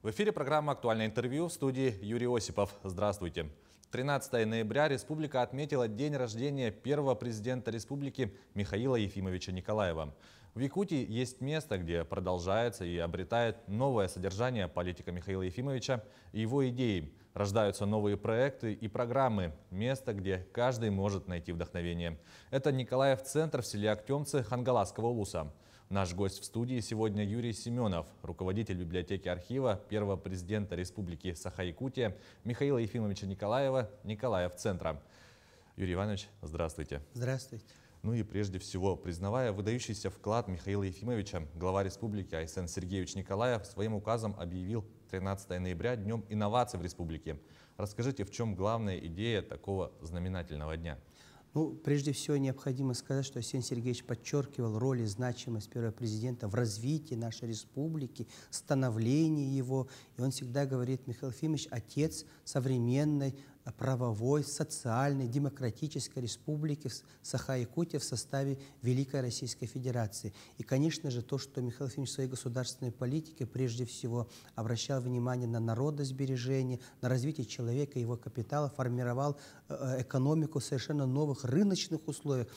В эфире программа «Актуальное интервью», в студии Юрий Осипов. Здравствуйте. 13 ноября республика отметила день рождения первого президента республики Михаила Ефимовича Николаева. В Якутии есть место, где продолжается и обретает новое содержание политика Михаила Ефимовича и его идеи. Рождаются новые проекты и программы. Место, где каждый может найти вдохновение. Это Николаев-центр в селе Актемцы Хангаласского улуса. Наш гость в студии сегодня Юрий Семенов, руководитель библиотеки архива первого президента Республики Саха-Якутия Михаила Ефимовича Николаева, Николаев-центра. Юрий Иванович, здравствуйте. Здравствуйте. Ну и прежде всего, признавая выдающийся вклад Михаила Ефимовича, глава республики Айсен Сергеевич Николаев своим указом объявил 13 ноября Днем инноваций в республике. Расскажите, в чем главная идея такого знаменательного дня? Ну, прежде всего, необходимо сказать, что Айсен Сергеевич подчеркивал роль и значимость первого президента в развитии нашей республики, становлении его. И он всегда говорит: Михаил Ефимович – отец современной, правовой, социальной, демократической республики Саха-Якутия в составе Великой Российской Федерации. И, конечно же, то, что Михаил Ефимович в своей государственной политике прежде всего обращал внимание на народосбережение, на развитие человека, его капитала, формировал экономику в совершенно новых рыночных условиях.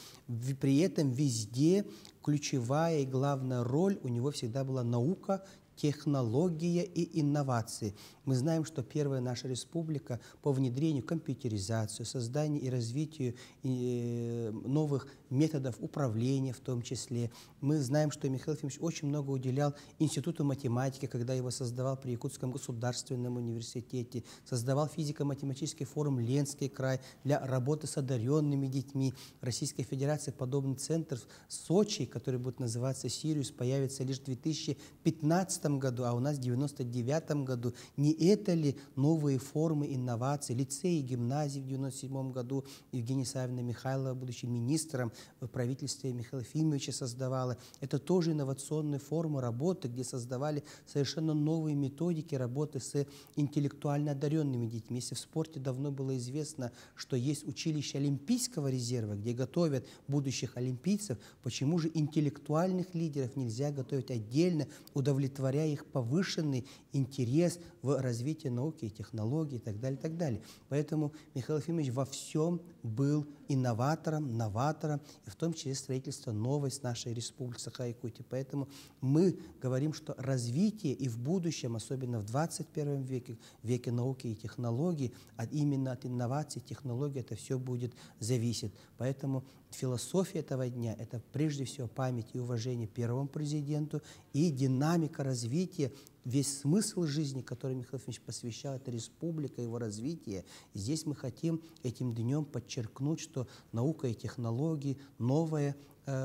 При этом везде ключевая и главная роль у него всегда была наука, технология и инновации. Мы знаем, что первая наша республика по внедрению компьютеризации, созданию и развитию новых методов управления в том числе. Мы знаем, что Михаил Ефимович очень много уделял Институту математики, когда его создавал при Якутском государственном университете, создавал физико-математический форум «Ленский край» для работы с одаренными детьми. В Российской Федерации подобный центр в Сочи, который будет называться «Сириус», появится лишь в 2015 году, а у нас в 1999 году. Не это ли новые формы инноваций? Лицеи и гимназии в 1997 году Евгения Савина Михайлова, будучи министром в правительстве Михаила Ефимовича, создавала. Это тоже инновационные формы работы, где создавали совершенно новые методики работы с интеллектуально одаренными детьми. Если в спорте давно было известно, что есть училище Олимпийского резерва, где готовят будущих олимпийцев, почему же интеллектуальных лидеров нельзя готовить отдельно, удовлетворяя их повышенный интерес в развитии науки и технологий и так далее, и так далее. Поэтому Михаил Ефимович во всем был инноватором, новатором, и в том числе строительство новой с нашей республики Саха-Якутия. Поэтому мы говорим, что развитие и в будущем, особенно в 21 веке, веке науки и технологий, именно от инноваций, технологий это все будет зависеть. Поэтому философия этого дня – это прежде всего память и уважение первому президенту и динамика развития. Весь смысл жизни, который Михаил Ефимович посвящал, это республика, его развитие. И здесь мы хотим этим днем подчеркнуть, что наука и технологии новое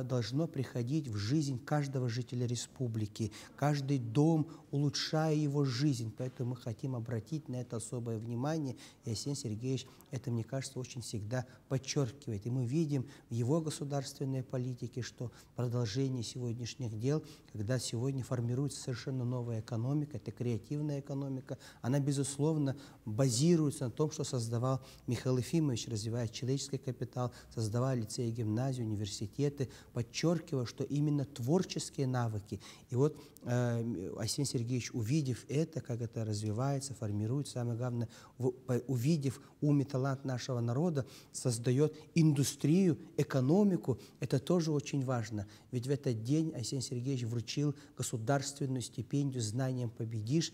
должно приходить в жизнь каждого жителя республики, каждый дом, улучшая его жизнь. Поэтому мы хотим обратить на это особое внимание. И Айсен Сергеевич это, мне кажется, очень всегда подчеркивает. И мы видим в его государственной политике, что продолжение сегодняшних дел, когда сегодня формируется совершенно новая экономика, это креативная экономика, она, безусловно, базируется на том, что создавал Михаил Ефимович, развивая человеческий капитал, создавая лицеи, гимназии, университеты, подчеркивая, что именно творческие навыки. И вот Айсен Сергеевич, увидев это, как это развивается, формируется, самое главное, увидев ум и талант нашего народа, создает индустрию, экономику. Это тоже очень важно. Ведь в этот день Айсен Сергеевич вручил государственную стипендию «Знанием победишь»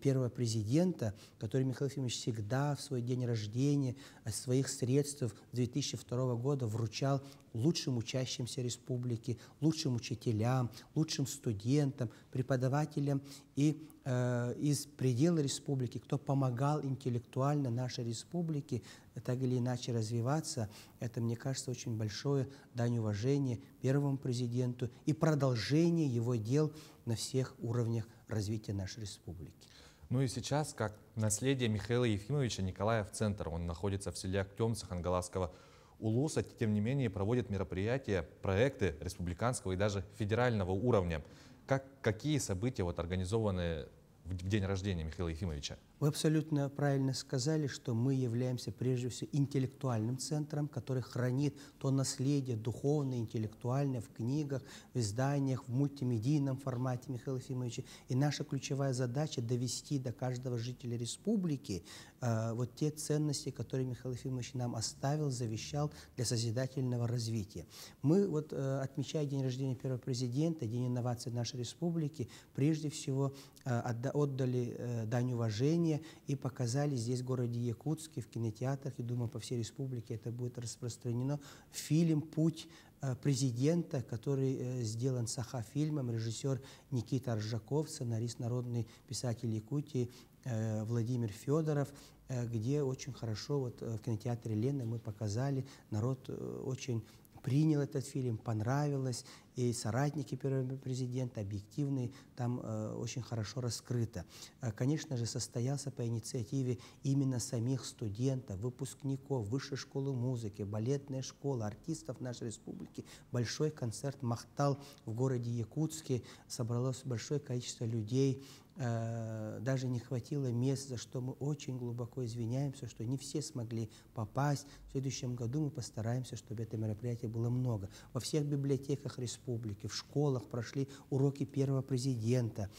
первого президента, который Михаил Ефимович всегда в свой день рождения от своих средств 2002 года вручал лучшим учащимся республики, лучшим учителям, лучшим студентам, преподавателям и из предела республики, кто помогал интеллектуально нашей республике так или иначе развиваться. Это, мне кажется, очень большое дань уважения первому президенту и продолжение его дел на всех уровнях развития нашей республики. Ну и сейчас, как наследие Михаила Ефимовича, Николаев-центр, он находится в селе Актемцы Хангаласского улуса, тем не менее проводит мероприятия, проекты республиканского и даже федерального уровня. Какие события организованы в день рождения Михаила Ефимовича? Вы абсолютно правильно сказали, что мы являемся прежде всего интеллектуальным центром, который хранит то наследие духовное, интеллектуальное в книгах, в изданиях, в мультимедийном формате Михаила Ефимовича. И наша ключевая задача — довести до каждого жителя республики вот те ценности, которые Михаил Ефимович нам оставил, завещал для созидательного развития. Мы, вот, отмечая день рождения первого президента, День инноваций нашей республики, прежде всего отдали дань уважения и показали здесь, в городе Якутске, в кинотеатрах, и, думаю, по всей республике это будет распространено, фильм «Путь президента», который сделан Саха-фильмом, режиссер Никита Ржаков, сценарист, народный писатель Якутии Владимир Федоров, где очень хорошо вот в кинотеатре Лены мы показали, народ очень принял этот фильм, понравилось, и соратники первого президента, объективные, там очень хорошо раскрыто. Конечно же, состоялся по инициативе именно самих студентов, выпускников Высшей школы музыки, балетная школа, артистов нашей республики. Большой концерт «Махтал» в городе Якутске. Собралось большое количество людей. Даже не хватило мест, за что мы очень глубоко извиняемся, что не все смогли попасть. В следующем году мы постараемся, чтобы это мероприятие было много. Во всех библиотеках республики, в школах прошли уроки первого президента.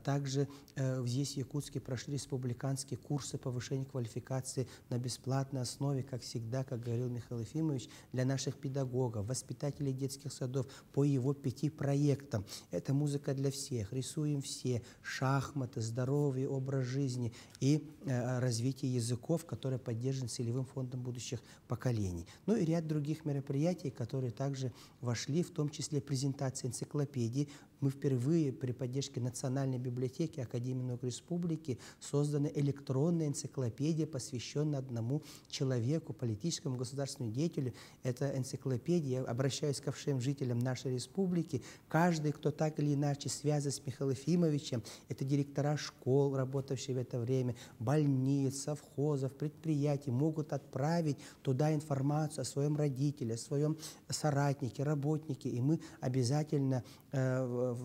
Также здесь, в Якутске, прошли республиканские курсы повышения квалификации на бесплатной основе, как всегда, как говорил Михаил Ефимович, для наших педагогов, воспитателей детских садов по его 5 проектам. Это музыка для всех, рисуем все, шахматы, здоровье, образ жизни и развитие языков, которое поддержано целевым фондом будущих поколений. Ну и ряд других мероприятий, которые также вошли, в том числе презентация энциклопедии. Мы впервые при поддержке Национальной библиотеки Академии наук Республики создана электронная энциклопедия, посвященная одному человеку, политическому государственному деятелю. Это энциклопедия, я обращаюсь ко всем жителям нашей республики. Каждый, кто так или иначе связан с Михаилом Ефимовичем, это директора школ, работавшие в это время, больниц, совхозов, предприятий, могут отправить туда информацию о своем родителе, о своем соратнике, работнике. И мы обязательно,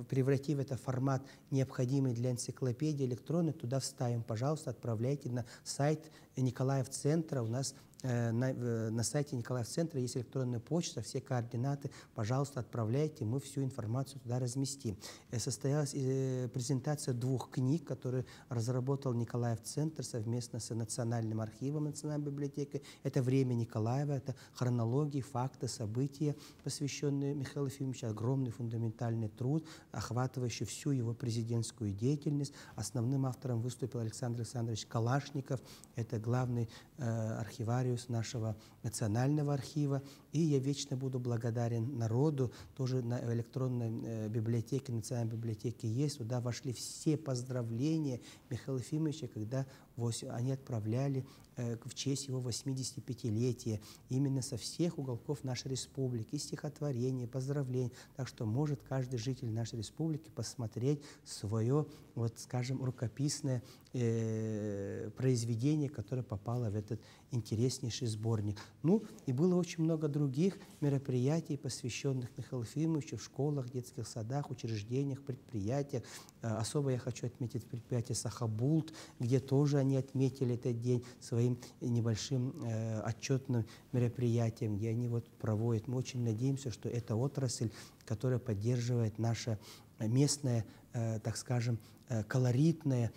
превратив это в формат, необходимый для энциклопедии электронной, туда вставим. Пожалуйста, отправляйте на сайт Николаев-центра. У нас на сайте Николаев-центра есть электронная почта, все координаты. Пожалуйста, отправляйте, мы всю информацию туда разместим. Состоялась презентация 2 книг, которые разработал Николаев-центр совместно с Национальным архивом Национальной библиотекой. Это «Время Николаева», это хронологии, факты, события, посвященные Михаилу Ефимовичу. Огромный фундаментальный труд, охватывающий всю его президентскую деятельность. Основным автором выступил Александр Александрович Калашников. Это главный архивариус нашего национального архива. И я вечно буду благодарен народу. Тоже на электронной библиотеке, национальной библиотеке есть. Туда вошли все поздравления Михаила Ефимовича, когда они отправляли в честь его 85-летия именно со всех уголков нашей республики. И стихотворения, поздравления. Так что может каждый житель нашей республики посмотреть свое, вот, скажем, рукописное произведение, которое попало в этот интереснейший сборник. Ну, и было очень много других мероприятий, посвященных Михаилу Ефимовичу в школах, детских садах, учреждениях, предприятиях. Особо я хочу отметить предприятие «Сахабулт», где тоже они отметили этот день своим небольшим отчетным мероприятием, где они вот проводят. Мы очень надеемся, что эта отрасль, которая поддерживает наше местное, так скажем, колоритное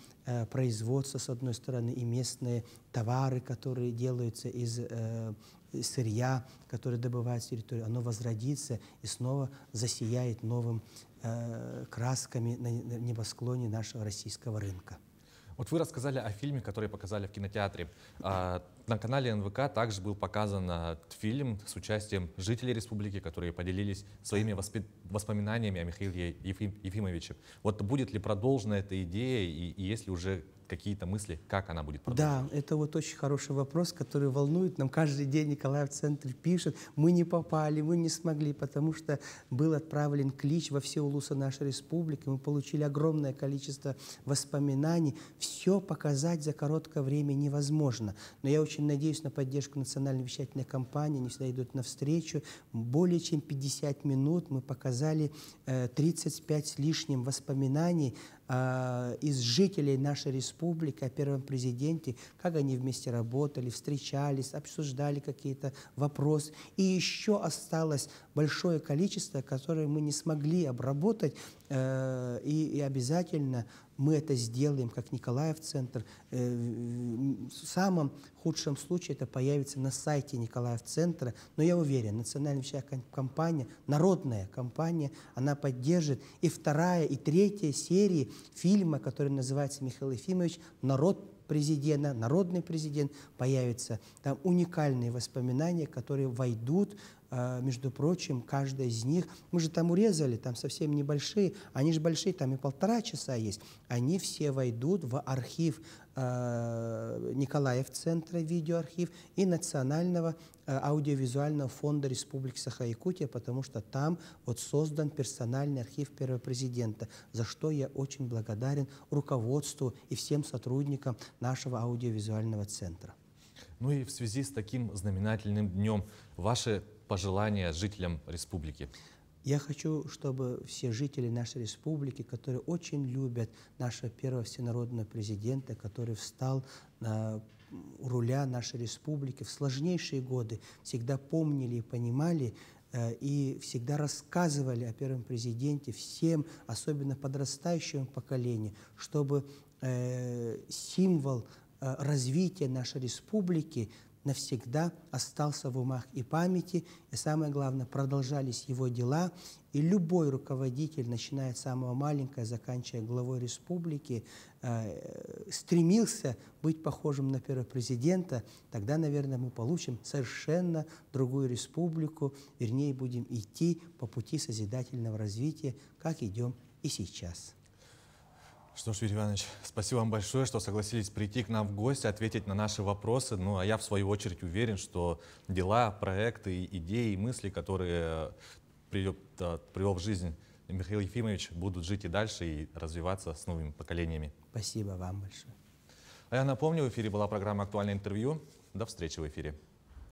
производство, с одной стороны, и местные товары, которые делаются из сырья, которые добывают с территории, оно возродится и снова засияет новым красками на небосклоне нашего российского рынка. Вот вы рассказали о фильме, который показали в кинотеатре. На канале НВК также был показан фильм с участием жителей республики, которые поделились своими воспоминаниями о Михаиле Ефимовиче. Вот будет ли продолжена эта идея и есть ли уже какие-то мысли, как она будет продолжена? Да, это вот очень хороший вопрос, который волнует. Нам каждый день Николаев-центр пишет: мы не попали, мы не смогли, потому что был отправлен клич во все улусы нашей республики. Мы получили огромное количество воспоминаний. Все показать за короткое время невозможно. Но я очень надеюсь на поддержку национальной вещательной компании. Они всегда идут навстречу. Более чем 50 минут мы показали 35 с лишним воспоминаний из жителей нашей республики о первом президенте, как они вместе работали, встречались, обсуждали какие-то вопросы. И еще осталось большое количество, которое мы не смогли обработать, и обязательно мы это сделаем, как Николаев-центр. В самом худшем случае это появится на сайте Николаев-центра, но я уверен, национальная компания, народная компания, она поддержит и вторая, и третья серии фильма, который называется «Михаил Ефимович. Президента, народный президент», появится. Там уникальные воспоминания, которые войдут, между прочим, каждая из них. Мы же там урезали, там совсем небольшие, они же большие, там и 1,5 часа есть. Они все войдут в архив Николаев-центра, видеоархив, и Национального аудиовизуального фонда Республики Саха-Якутия, потому что там вот создан персональный архив первого президента, за что я очень благодарен руководству и всем сотрудникам нашего аудиовизуального центра. Ну и в связи с таким знаменательным днем, ваши пожелания жителям республики? Я хочу, чтобы все жители нашей республики, которые очень любят нашего первого всенародного президента, который встал у руля нашей республики в сложнейшие годы, всегда помнили и понимали, и всегда рассказывали о первом президенте всем, особенно подрастающему поколению, чтобы символ развития нашей республики навсегда остался в умах и памяти, и самое главное, продолжались его дела, и любой руководитель, начиная от самого маленького, заканчивая главой республики, стремился быть похожим на первого президента, тогда, наверное, мы получим совершенно другую республику, вернее, будем идти по пути созидательного развития, как идем и сейчас. Что ж, Юрий Иванович, спасибо вам большое, что согласились прийти к нам в гости, ответить на наши вопросы. Ну, а я, в свою очередь, уверен, что дела, проекты, идеи и мысли, которые привел в жизнь Михаил Ефимович, будут жить и дальше и развиваться с новыми поколениями. Спасибо вам большое. А я напомню, в эфире была программа «Актуальное интервью». До встречи в эфире.